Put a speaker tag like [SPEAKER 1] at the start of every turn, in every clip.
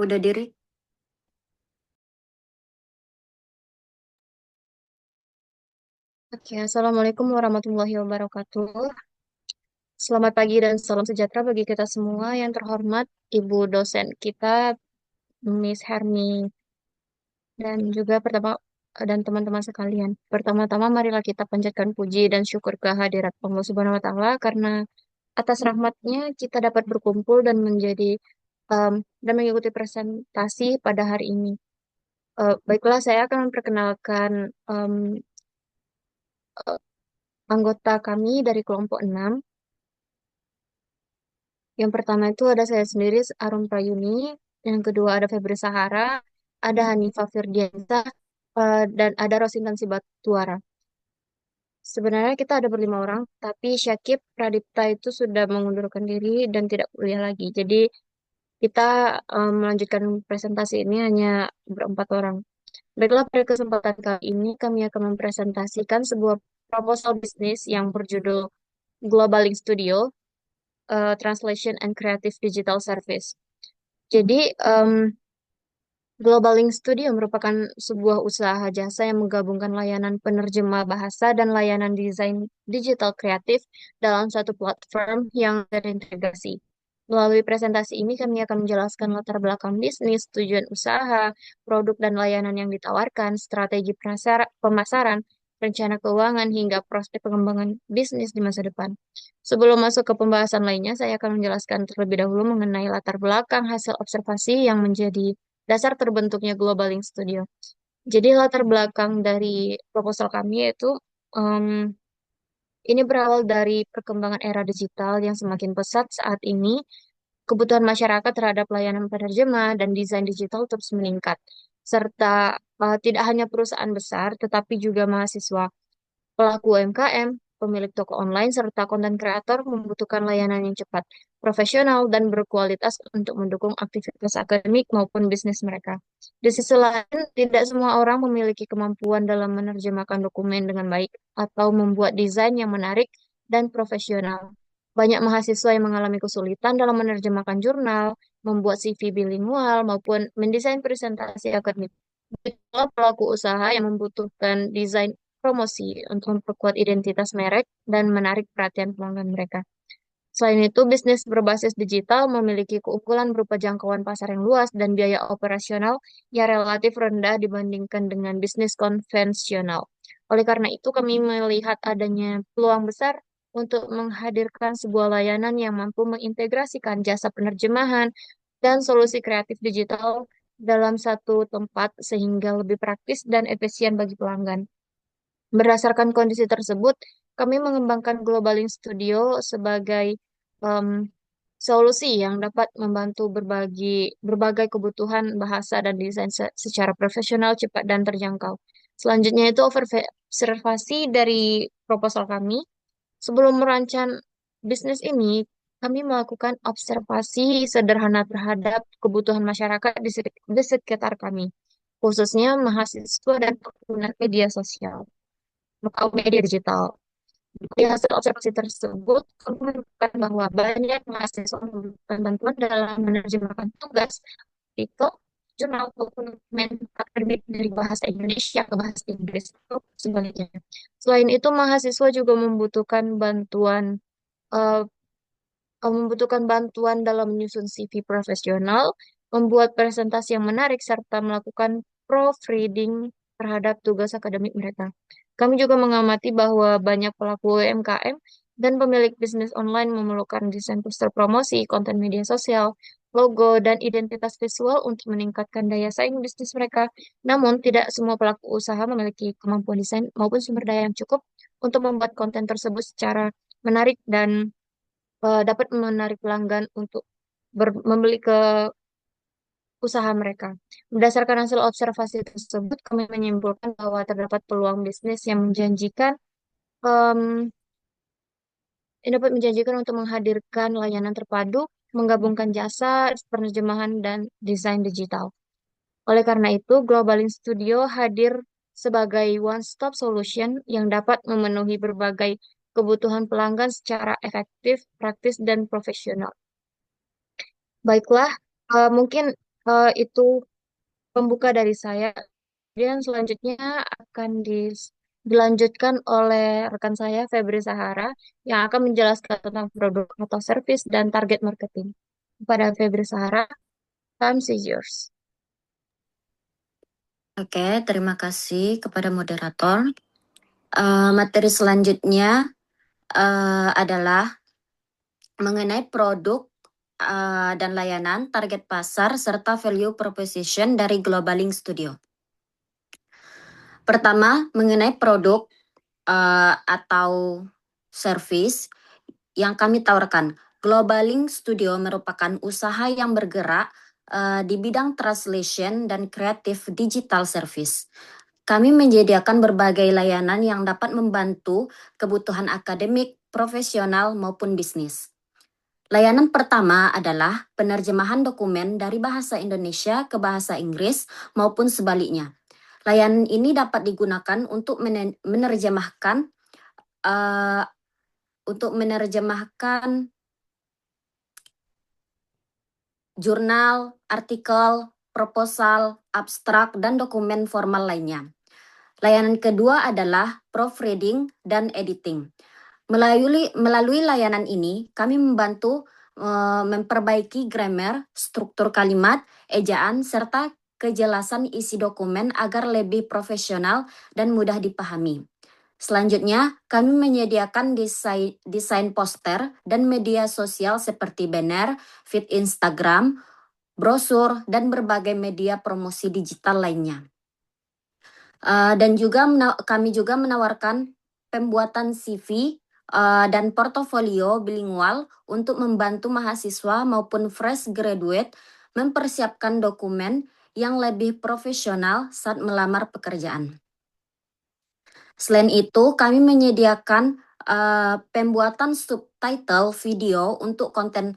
[SPEAKER 1] Udah diri?
[SPEAKER 2] Oke, Assalamualaikum warahmatullahi wabarakatuh. Selamat pagi dan salam sejahtera bagi kita semua. Yang terhormat Ibu dosen kita, Miss Hermi, dan juga dan teman-teman sekalian. Pertama-tama marilah kita panjatkan puji dan syukur kehadirat Allah Subhanahu wa Ta'ala karena atas rahmatnya kita dapat berkumpul dan um, dan mengikuti presentasi pada hari ini. Baiklah, saya akan memperkenalkan eh, anggota kami dari kelompok 6. Yang pertama itu ada saya sendiri, Arum Prayuni. Yang kedua ada Febri Sahara, ada Hanifah Firdiansa, dan ada Rosintan Sibatuara. Sebenarnya kita ada berlima orang, tapi Syakib Pradipta itu sudah mengundurkan diri dan tidak kuliah lagi. Jadi kita melanjutkan presentasi ini hanya berempat orang. Baiklah, pada kesempatan kali ini kami akan mempresentasikan sebuah proposal bisnis yang berjudul Global Link Studio, Translation and Creative Digital Service. Jadi, Global Link Studio merupakan sebuah usaha jasa yang menggabungkan layanan penerjemah bahasa dan layanan desain digital kreatif dalam satu platform yang terintegrasi. Melalui presentasi ini, kami akan menjelaskan latar belakang bisnis, tujuan usaha, produk dan layanan yang ditawarkan, strategi pemasaran, rencana keuangan, hingga prospek pengembangan bisnis di masa depan. Sebelum masuk ke pembahasan lainnya, saya akan menjelaskan terlebih dahulu mengenai latar belakang hasil observasi yang menjadi dasar terbentuknya Global Link Studio. Jadi latar belakang dari proposal kami yaitu em, ini berawal dari perkembangan era digital yang semakin pesat saat ini. Kebutuhan masyarakat terhadap layanan penerjemah dan desain digital terus meningkat, serta tidak hanya perusahaan besar, tetapi juga mahasiswa, pelaku UMKM, pemilik toko online, serta konten kreator membutuhkan layanan yang cepat, profesional, dan berkualitas untuk mendukung aktivitas akademik maupun bisnis mereka. Di sisi lain, tidak semua orang memiliki kemampuan dalam menerjemahkan dokumen dengan baik atau membuat desain yang menarik dan profesional. Banyak mahasiswa yang mengalami kesulitan dalam menerjemahkan jurnal, membuat CV bilingual, maupun mendesain presentasi akademik. Itulah pelaku usaha yang membutuhkan desain promosi untuk memperkuat identitas merek dan menarik perhatian pelanggan mereka. Selain itu, bisnis berbasis digital memiliki keunggulan berupa jangkauan pasar yang luas dan biaya operasional yang relatif rendah dibandingkan dengan bisnis konvensional. Oleh karena itu, kami melihat adanya peluang besar untuk menghadirkan sebuah layanan yang mampu mengintegrasikan jasa penerjemahan dan solusi kreatif digital dalam satu tempat sehingga lebih praktis dan efisien bagi pelanggan. Berdasarkan kondisi tersebut, kami mengembangkan Global Link Studio sebagai em, solusi yang dapat membantu berbagai kebutuhan bahasa dan desain secara profesional, cepat, dan terjangkau. Selanjutnya itu observasi dari proposal kami. Sebelum merancang bisnis ini, kami melakukan observasi sederhana terhadap kebutuhan masyarakat di sekitar kami, khususnya mahasiswa dan pengguna media sosial atau media digital. Dari hasil observasi tersebut, kami menemukan bahwa banyak mahasiswa membutuhkan bantuan dalam menerjemahkan tugas, artikel, jurnal, maupun dokumen akademik dari bahasa Indonesia ke bahasa Inggris atau sebaliknya. Selain itu, mahasiswa juga eh, membutuhkan bantuan dalam menyusun CV profesional, membuat presentasi yang menarik, serta melakukan proofreading terhadap tugas akademik mereka. Kami juga mengamati bahwa banyak pelaku UMKM dan pemilik bisnis online memerlukan desain poster promosi, konten media sosial, logo, dan identitas visual untuk meningkatkan daya saing bisnis mereka. Namun, tidak semua pelaku usaha memiliki kemampuan desain maupun sumber daya yang cukup untuk membuat konten tersebut secara menarik dan dapat menarik pelanggan untuk membeli ke usaha mereka. Berdasarkan hasil observasi tersebut, kami menyimpulkan bahwa terdapat peluang bisnis em, yang dapat menjanjikan untuk menghadirkan layanan terpadu, menggabungkan jasa, penerjemahan, dan desain digital. Oleh karena itu, Global Link Studio hadir sebagai one-stop solution yang dapat memenuhi berbagai kebutuhan pelanggan secara efektif, praktis, dan profesional. Baiklah, mungkin Itu pembuka dari saya. Dan selanjutnya akan dilanjutkan oleh rekan saya, Febri Sahara, yang akan menjelaskan tentang produk atau service dan target marketing. Kepada Febri Sahara, time is yours.
[SPEAKER 1] Oke, terima kasih kepada moderator. Materi selanjutnya adalah mengenai produk dan layanan, target pasar, serta value proposition dari Globaling Studio. Pertama, mengenai produk atau service yang kami tawarkan. Globaling Studio merupakan usaha yang bergerak di bidang translation dan kreatif digital service. Kami menyediakan berbagai layanan yang dapat membantu kebutuhan akademik, profesional, maupun bisnis. Layanan pertama adalah penerjemahan dokumen dari bahasa Indonesia ke bahasa Inggris maupun sebaliknya. Layanan ini dapat digunakan untuk menerjemahkan jurnal, artikel, proposal, abstrak, dan dokumen formal lainnya. Layanan kedua adalah proofreading dan editing. Melalui layanan ini, kami membantu memperbaiki grammar, struktur kalimat, ejaan, serta kejelasan isi dokumen agar lebih profesional dan mudah dipahami. Selanjutnya, kami menyediakan desain poster dan media sosial seperti banner, feed Instagram, brosur, dan berbagai media promosi digital lainnya. Dan juga kami juga menawarkan pembuatan CV dan portofolio bilingual untuk membantu mahasiswa maupun fresh graduate mempersiapkan dokumen yang lebih profesional saat melamar pekerjaan. Selain itu, kami menyediakan pembuatan subtitle video untuk konten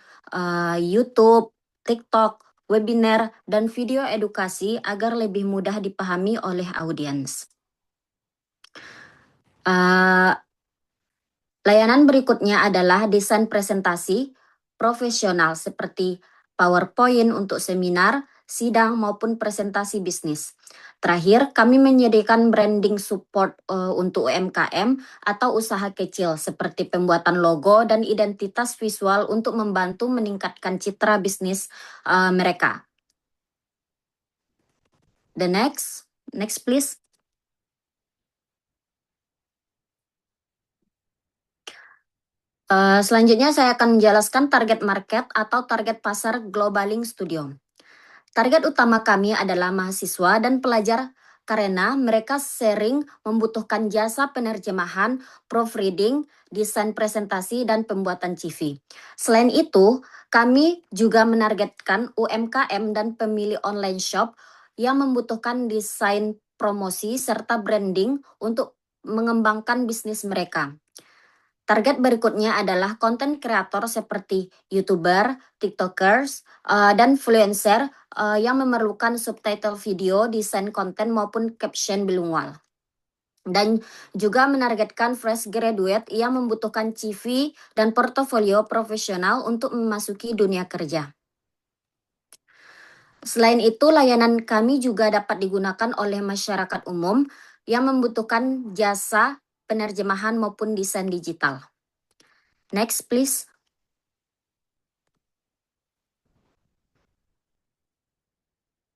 [SPEAKER 1] YouTube, TikTok, webinar, dan video edukasi agar lebih mudah dipahami oleh audiens. Layanan berikutnya adalah desain presentasi profesional seperti PowerPoint untuk seminar, sidang, maupun presentasi bisnis. Terakhir, kami menyediakan branding support untuk UMKM atau usaha kecil seperti pembuatan logo dan identitas visual untuk membantu meningkatkan citra bisnis mereka. The next please. Selanjutnya saya akan menjelaskan target market atau target pasar Globaling Studio. Target utama kami adalah mahasiswa dan pelajar karena mereka sering membutuhkan jasa penerjemahan, proofreading, desain presentasi, dan pembuatan CV. Selain itu, kami juga menargetkan UMKM dan pemilik online shop yang membutuhkan desain promosi serta branding untuk mengembangkan bisnis mereka. Target berikutnya adalah konten kreator seperti YouTuber, TikTokers, dan influencer yang memerlukan subtitle video, desain konten maupun caption bilingual. Dan juga menargetkan fresh graduate yang membutuhkan CV dan portofolio profesional untuk memasuki dunia kerja. Selain itu, layanan kami juga dapat digunakan oleh masyarakat umum yang membutuhkan jasa penerjemahan maupun desain digital. Next, please.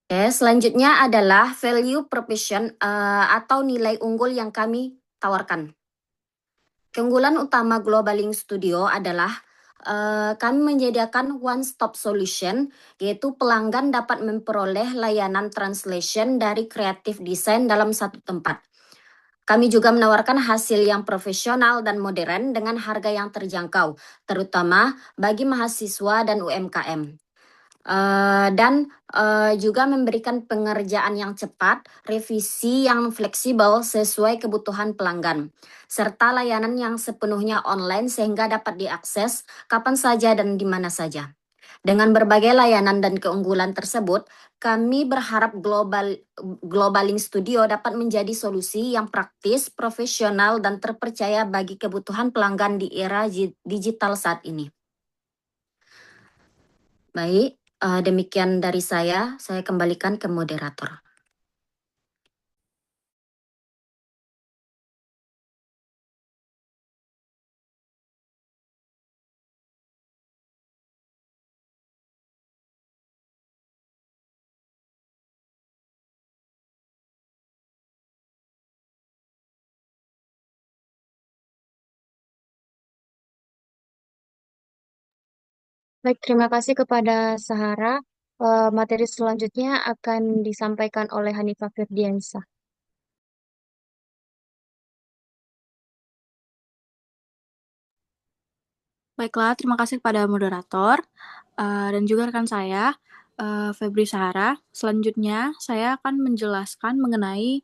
[SPEAKER 1] Oke, selanjutnya adalah value proposition atau nilai unggul yang kami tawarkan. Keunggulan utama Globaling Studio adalah kami menyediakan one-stop solution, yaitu pelanggan dapat memperoleh layanan translation dari kreatif desain dalam satu tempat. Kami juga menawarkan hasil yang profesional dan modern dengan harga yang terjangkau, terutama bagi mahasiswa dan UMKM. Dan juga memberikan pengerjaan yang cepat, revisi yang fleksibel sesuai kebutuhan pelanggan, serta layanan yang sepenuhnya online sehingga dapat diakses kapan saja dan di mana saja. Dengan berbagai layanan dan keunggulan tersebut, kami berharap Globaling Studio dapat menjadi solusi yang praktis, profesional, dan terpercaya bagi kebutuhan pelanggan di era digital saat ini. Baik. Demikian dari saya kembalikan ke moderator.
[SPEAKER 2] Baik, terima kasih kepada Sahara. Materi selanjutnya akan disampaikan oleh Hanifah Firdiansyah.
[SPEAKER 3] Baiklah, terima kasih kepada moderator dan juga rekan saya, Febri Sahara. Selanjutnya, saya akan menjelaskan mengenai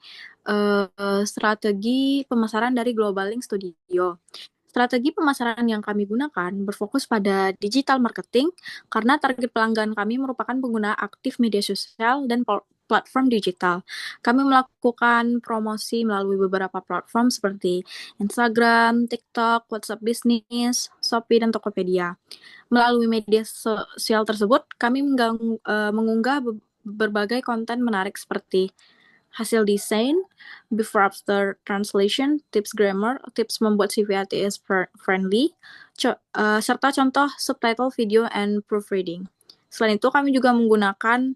[SPEAKER 3] strategi pemasaran dari Global Link Studio. Strategi pemasaran yang kami gunakan berfokus pada digital marketing karena target pelanggan kami merupakan pengguna aktif media sosial dan platform digital. Kami melakukan promosi melalui beberapa platform seperti Instagram, TikTok, WhatsApp Business, Shopee, dan Tokopedia. Melalui media sosial tersebut, kami mengunggah berbagai konten menarik seperti hasil desain, before after translation, tips grammar, tips membuat CV ATS friendly, serta contoh subtitle video and proofreading. Selain itu, kami juga menggunakan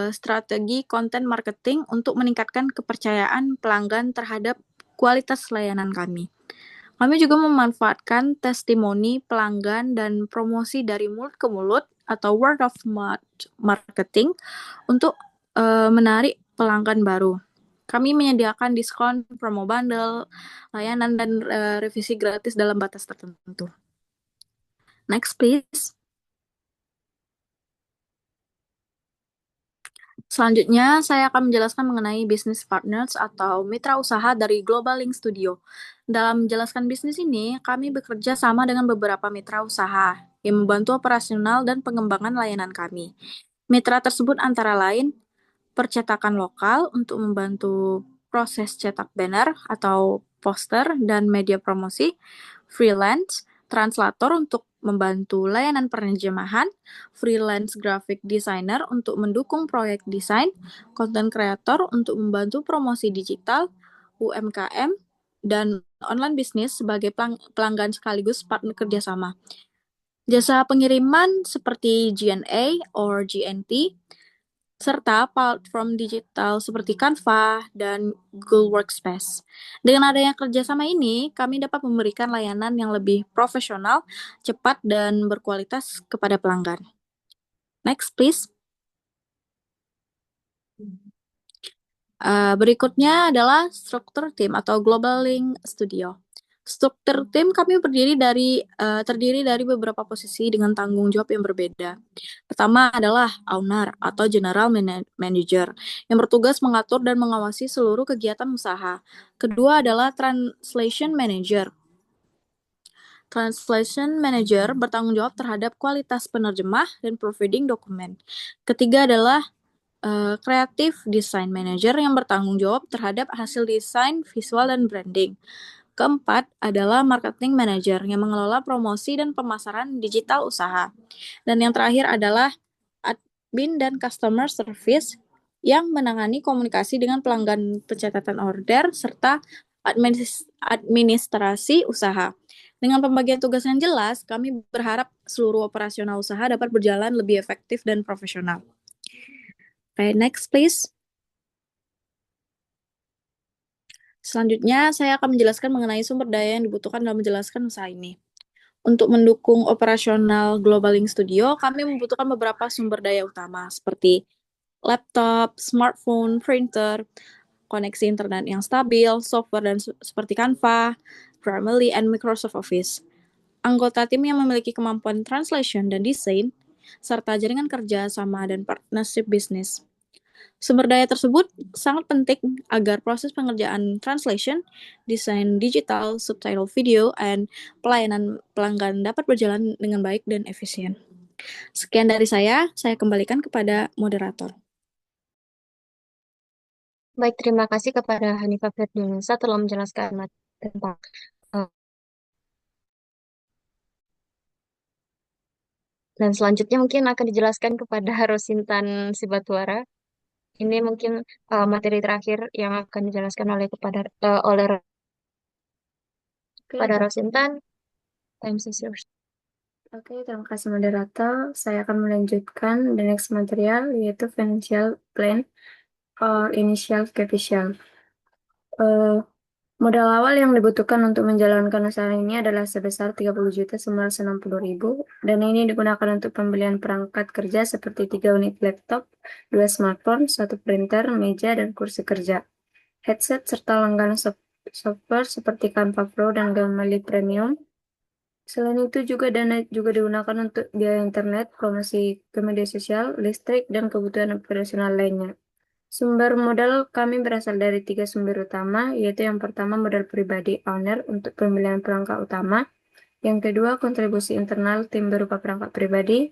[SPEAKER 3] strategi konten marketing untuk meningkatkan kepercayaan pelanggan terhadap kualitas layanan kami. Kami juga memanfaatkan testimoni pelanggan dan promosi dari mulut ke mulut atau word of mouth marketing untuk menarik pelanggan baru. Kami menyediakan diskon, promo bundle, layanan, dan revisi gratis dalam batas tertentu. Next, please. Selanjutnya, saya akan menjelaskan mengenai business partners atau mitra usaha dari Global Link Studio. Dalam menjelaskan bisnis ini, kami bekerja sama dengan beberapa mitra usaha yang membantu operasional dan pengembangan layanan kami. Mitra tersebut antara lain percetakan lokal untuk membantu proses cetak banner atau poster dan media promosi, freelance, translator untuk membantu layanan penerjemahan, freelance graphic designer untuk mendukung proyek desain, content creator untuk membantu promosi digital, UMKM, dan online bisnis sebagai pelanggan sekaligus partner kerjasama. Jasa pengiriman seperti GNA or GNT, serta platform digital seperti Canva dan Google Workspace. Dengan adanya kerjasama ini, kami dapat memberikan layanan yang lebih profesional, cepat, dan berkualitas kepada pelanggan. Next, please. Berikutnya adalah struktur tim atau Global Link Studio. Struktur tim kami terdiri dari beberapa posisi dengan tanggung jawab yang berbeda. Pertama adalah owner atau general manager yang bertugas mengatur dan mengawasi seluruh kegiatan usaha. Kedua adalah translation manager. Translation manager bertanggung jawab terhadap kualitas penerjemah dan proofreading dokumen. Ketiga adalah creative design manager yang bertanggung jawab terhadap hasil desain, visual, dan branding. Keempat adalah marketing manager yang mengelola promosi dan pemasaran digital usaha. Dan yang terakhir adalah admin dan customer service yang menangani komunikasi dengan pelanggan, pencatatan order, serta administrasi usaha. Dengan pembagian tugas yang jelas, kami berharap seluruh operasional usaha dapat berjalan lebih efektif dan profesional. Okay, next please. Selanjutnya, saya akan menjelaskan mengenai sumber daya yang dibutuhkan dalam menjelaskan usaha ini. Untuk mendukung operasional Global Link Studio, kami membutuhkan beberapa sumber daya utama seperti laptop, smartphone, printer, koneksi internet yang stabil, software dan seperti Canva, Grammarly, and Microsoft Office. Anggota tim yang memiliki kemampuan translation dan desain, serta jaringan kerja sama dan partnership bisnis. Sumber daya tersebut sangat penting agar proses pengerjaan translation, desain digital, subtitle video, dan pelayanan pelanggan dapat berjalan dengan baik dan efisien. Sekian dari saya kembalikan kepada moderator.
[SPEAKER 2] Baik, terima kasih kepada Hanifah Firdiansyah telah menjelaskan tentang Dan selanjutnya mungkin akan dijelaskan kepada Rosintan Sibatuara. Ini mungkin materi terakhir yang akan dijelaskan oleh
[SPEAKER 1] Oke,
[SPEAKER 2] pada Rosintan. Time is yours.
[SPEAKER 1] Oke, terima kasih moderator. Saya akan melanjutkan the next material yaitu financial plan or initial capital. Eh, Modal awal yang dibutuhkan untuk menjalankan usaha ini adalah sebesar 30.960.000 dan ini digunakan untuk pembelian perangkat kerja seperti 3 unit laptop, 2 smartphone, 1 printer, meja, dan kursi kerja, headset, serta langganan software seperti Canva Pro dan Grammarly Premium. Selain itu dana juga digunakan untuk biaya internet, promosi ke media sosial, listrik, dan kebutuhan operasional lainnya. Sumber modal kami berasal dari 3 sumber utama, yaitu yang pertama modal pribadi owner untuk pembelian perangkat utama, yang kedua kontribusi internal tim berupa perangkat pribadi,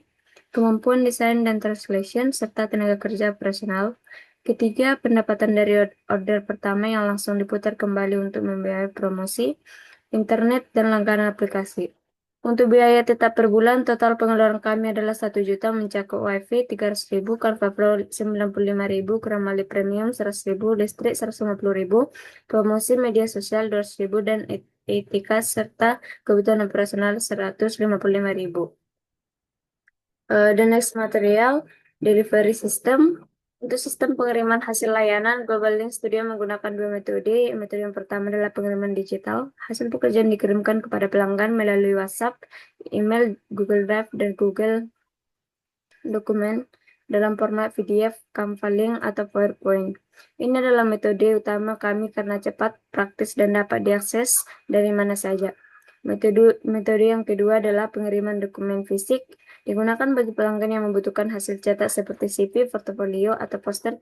[SPEAKER 1] kemampuan desain dan translation, serta tenaga kerja operasional. Ketiga, pendapatan dari order pertama yang langsung diputar kembali untuk membiayai promosi, internet, dan langganan aplikasi. Untuk biaya tetap per bulan, total pengeluaran kami adalah 1 juta mencakup WiFi 300.000, Canva Pro 95.000, Grammarly Premium 100.000, listrik 150.000, promosi media sosial 200.000, dan etika serta kebutuhan operasional 155.000. The next material, delivery system. Untuk sistem pengiriman hasil layanan, Global Link Studio menggunakan 2 metode. Metode yang pertama adalah pengiriman digital. Hasil pekerjaan dikirimkan kepada pelanggan melalui WhatsApp, email, Google Drive, dan Google Dokumen dalam format PDF, Canva Link, atau PowerPoint. Ini adalah metode utama kami karena cepat, praktis, dan dapat diakses dari mana saja. Metode yang kedua adalah pengiriman dokumen fisik. Digunakan bagi pelanggan yang membutuhkan hasil cetak seperti CV, portofolio, atau poster.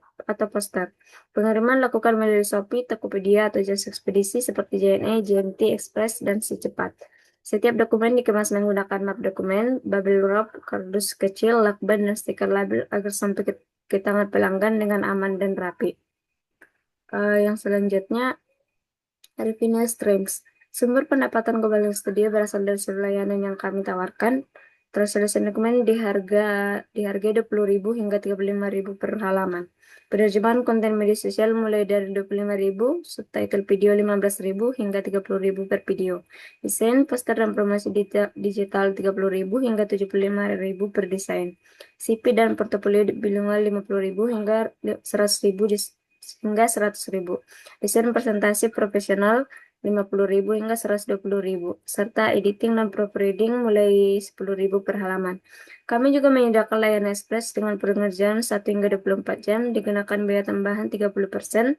[SPEAKER 1] Pengiriman lakukan melalui Shopee, Tokopedia, atau jasa ekspedisi seperti JNE, JNT, Express, dan Si Cepat. Setiap dokumen dikemas menggunakan map dokumen, bubble wrap, kardus kecil, lakban, dan stiker label agar sampai ke tangan pelanggan dengan aman dan rapi. Yang selanjutnya, revenue streams. Sumber pendapatan Global Studio berasal dari seluruh layanan yang kami tawarkan. Translation dokumen dihargai 20.000 hingga 35.000 per halaman. Penerjemahan konten media sosial mulai dari 25.000, subtitle video 15.000 hingga 30.000 per video. Desain, poster, dan promosi digital 30.000 hingga 75.000 per desain. CP dan portofolio bilingual 50.000 hingga 100.000 hingga 100.000. Desain presentasi profesional 50.000 hingga 120.000, serta editing dan proofreading mulai 10.000 per halaman. Kami juga menyediakan layanan express dengan pengerjaan 1 hingga 24 jam, dikenakan biaya tambahan 30%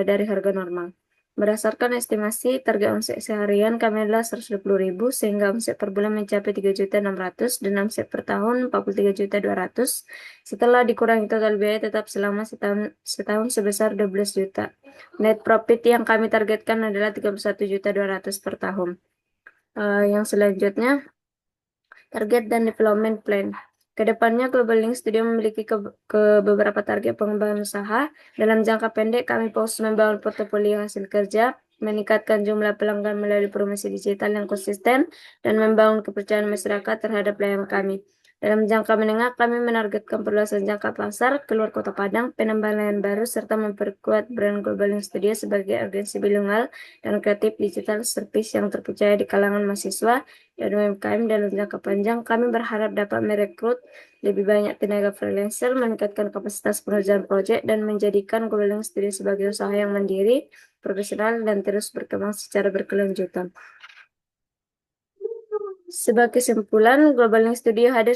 [SPEAKER 1] dari harga normal. Berdasarkan estimasi target omset seharian kami adalah 120.000 sehingga omset per bulan mencapai 3.600.000 dan omset per tahun 43.200.000 setelah dikurangi total biaya tetap selama setahun sebesar 12 juta. Net profit yang kami targetkan adalah 31.200.000 per tahun. Yang selanjutnya, target dan development plan. Kedepannya Global Link Studio memiliki beberapa target pengembangan usaha. Dalam jangka pendek, kami fokus membangun portofolio hasil kerja, meningkatkan jumlah pelanggan melalui promosi digital yang konsisten, dan membangun kepercayaan masyarakat terhadap layanan kami. Dalam jangka menengah, kami menargetkan perluasan jangka pasar keluar Kota Padang, penambahan layanan baru, serta memperkuat brand Global Link Studio sebagai agensi bilingual dan kreatif digital service yang terpercaya di kalangan mahasiswa dan UMKM. Dalam jangka panjang, kami berharap dapat merekrut lebih banyak tenaga freelancer, meningkatkan kapasitas pengerjaan proyek, dan menjadikan Global Link Studio sebagai usaha yang mandiri, profesional, dan terus berkembang secara berkelanjutan. Sebagai kesimpulan, Global Link Studio hadir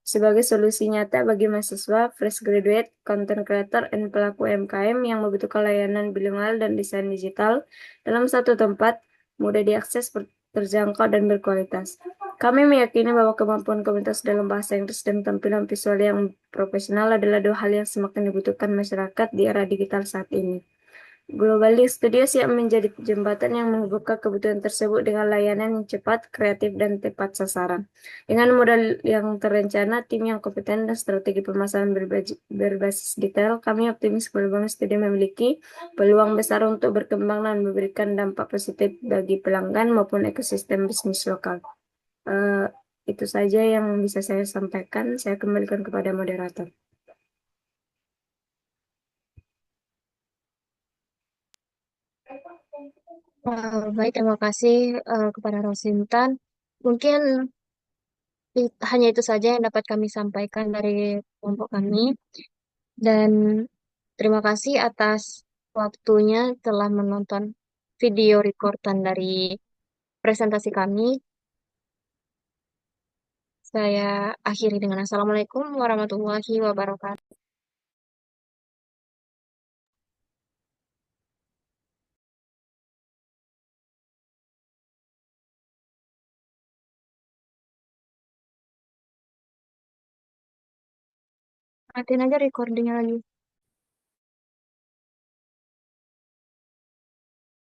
[SPEAKER 1] sebagai solusi nyata bagi mahasiswa, fresh graduate, content creator, dan pelaku UMKM yang membutuhkan layanan bilingual dan desain digital dalam satu tempat, mudah diakses, terjangkau, dan berkualitas. Kami meyakini bahwa kemampuan komunitas dalam bahasa Inggris dan tampilan visual yang profesional adalah 2 hal yang semakin dibutuhkan masyarakat di era digital saat ini. Global Link Studio siap menjadi jembatan yang menghubungkan kebutuhan tersebut dengan layanan yang cepat, kreatif, dan tepat sasaran. Dengan modal yang terencana, tim yang kompeten, dan strategi pemasaran berbasis detail, kami optimis Global Link Studio memiliki peluang besar untuk berkembang dan memberikan dampak positif bagi pelanggan maupun ekosistem bisnis lokal.
[SPEAKER 4] Itu saja yang bisa saya sampaikan. Saya kembalikan kepada moderator.
[SPEAKER 2] Baik, terima kasih kepada Rosintan. Mungkin hanya itu saja yang dapat kami sampaikan dari kelompok kami. Dan terima kasih atas waktunya telah menonton video recordan dari presentasi kami. Saya akhiri dengan Assalamualaikum warahmatullahi wabarakatuh. Matiin aja recordingnya lagi.